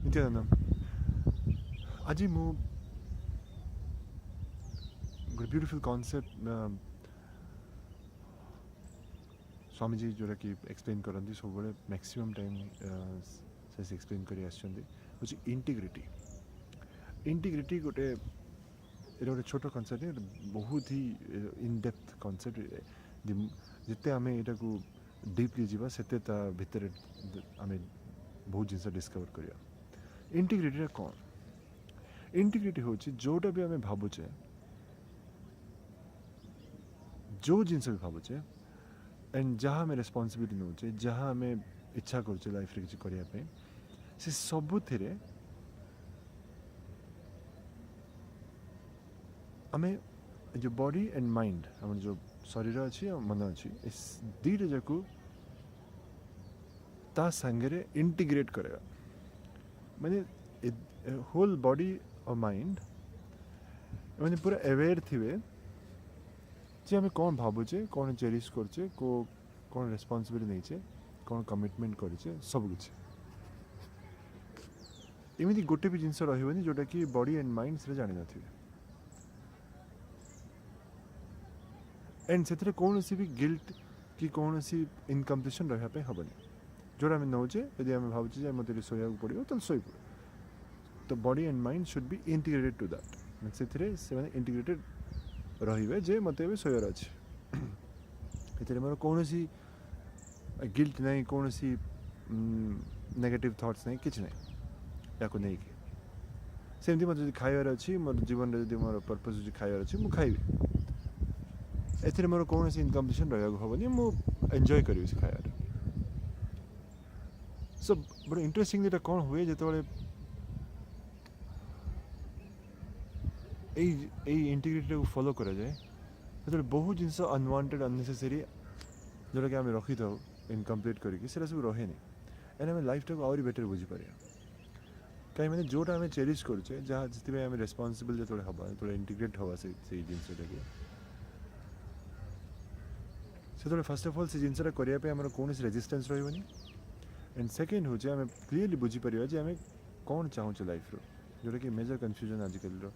नित्यानंदम आज मु गोटे ब्यूटीफुल कॉन्सेप्ट स्वामीजी जोटा कि एक्सप्लेन करती सब मैक्सिमम टाइम से एक्सप्लेन कर इंटीग्रिटी इंटीग्रिटी गोटे गोटे छोट कनसेप्ट बहुत ही इन डेप्थ कनसेप्ट जिते आम यहाँ को डीपली जावा से भितर आम बहुत जिनस डिस्कवर करिया इंटीग्रिटी कौन इंटीग्रिटी हूँ जोटा भी आम भावुचे जो जिनस भी भावुचे एंड जहाँ आम रेस्पॉन्सिबिलिटी नौचे जहाँ आम इच्छा करुचे लाइफ रे किसी करने से सबुथिरे आम जो बॉडी एंड माइंड आम जो शरीर अच्छी मन अच्छी दुईटा जाक ता सांगे इंटीग्रेट करेगा माने होल बॉडी और माइंड मैंने पूरा अवेयर थे जे आम कौन भावुचे कौन चेरिश करचे कौन रेस्पॉन्सिबिलिटी नहीं कौन कमिटमेंट करेचे सब किसी एमती गोटे भी जिनस रही जोटा कि बॉडी एंड माइंड से जान न एंड से कौन सी भी गिल्ट कि कौन सी इनकम्प्लीशन रहा हेनी जोटा आम नौचे यदि आम भावुचे मत शोया पड़ो तो शो पड़ो तो body and mind should be integrated to that से इंटीग्रेटेड रे जे मत शोयर अच्छे मोर कौन सी गिल्ट नहीं कौन सी नेगेटिव थॉट्स नहीं किसी नहीं या नहीं सेमती मत खाइबार अच्छी मोर जीवन में मोर पर्पस जो खाइबार अच्छी मुझे खाइबी ए मोर कौन सी इनकम्प्लीशन रहा हेनी मुझे एंजॉय करी खाइबार सो बड़े इंटरेस्टिंग ये कौन हुए जो इंटीग्रिटी को फॉलो करा जाए तो बहुत जिनस अनवांटेड अननेसेसरी जोटा कि आम रखी था इनकम्प्लीट करके सब रहे नहीं एंड आम लाइफ को आहरी बेटर बुझीपर कहीं मैंने जोटा आम चेरिश करुचे जहाँ जितने आम रेस्पॉन्सिबल जो हवा जो इंटीग्रेट हवा से जिनसटा से फर्स्ट ऑफ ऑल से जिनसा करने आम कौन रेजिस्टेंस रही एंड सेकेंड हूँ आम क्लीयरली बुझीपर आम कौन चाहूँ लाइफ जोटा कि मेजर कन्फ्यूजन आजिकल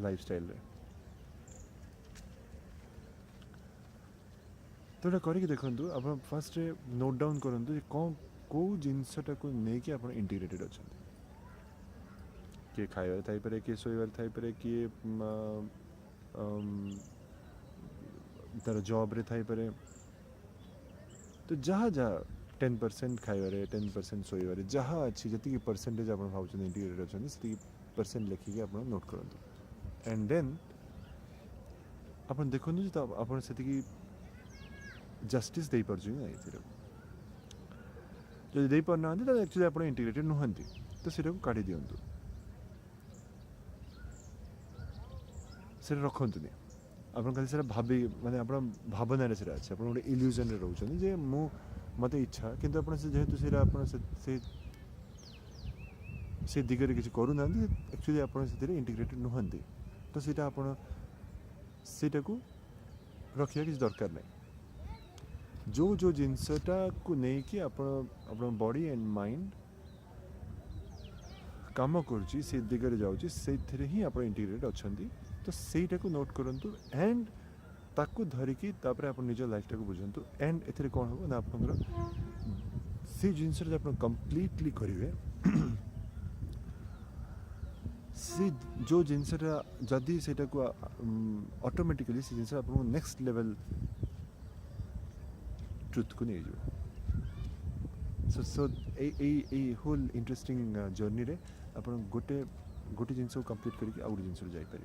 लाइफस्टाइल तो करके देखूँ आप फास्ट नोट डाउन करूँ कौन कौ जिनसटा को लेकिन आप इंटीग्रेटेड अच्छा किए खाइबार थाईपे किए शोबार थाईपे किए तार जॉब रे थाईपे तो जहाँ जहाँ 10% खाइबार 10% शोबार जहाँ अच्छी जी परसेंटेज आप भाव इंटीग्रेटेड अच्छा से परसेंट लिखिकी आप नोट करूँ एंड देन आप देखो तो आप जस्टिस दे पार्छ ना ये जो दे पारना तो एक्चुअली आप इंटीग्रेटेड नुहति तो से काढ़ी दिंतु से रखनी आप खाली से भाभी माने आप भावना से अच्छे आप गोटे इल्यूजन रोचे जे मु मत इच्छा किंतु आप जेहेतु से दिगरे किसी करूना एक्चुअली आप इंटीग्रेटेड नुहति तो सीटा आप को रखा किसी दरकार नहीं जो जिनसटा को लेकिन आप बॉडी एंड माइंड काम करुच्ची से दिगरे जाऊँगी से ही आप इंटीग्रेटेड अच्छा तो सहीटा को नोट करूँ एंड ताकू धरिकी तापर आप निज लाइफटा को बुझंतु एंड एथरे कौन हो ना आपनकर से जिनस आप कंप्लीटली करेंगे से जो जिनसटा जदि सेटा को ऑटोमेटिकली से जिनस आप नेक्स्ट लेवल ट्रुथ को नहीं सो सो ए होल इंटरेस्टिंग जर्नी रे आप गोटे गोटे जिनस कंप्लीट करके आउ गोटे जिनस जापर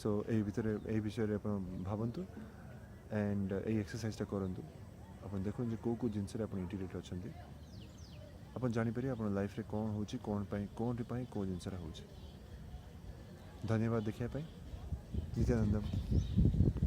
सो यही भितर यही विषय आप भावतु एंड ये एक्सरसाइजटा करूँ आप देखो कौ जिनस आप इंटीग्रेट अच्छा आप जापर आप लाइफ रे कौन हो कौन कौ जिनसा हो धन्यवाद देखापी नित्यानंदम।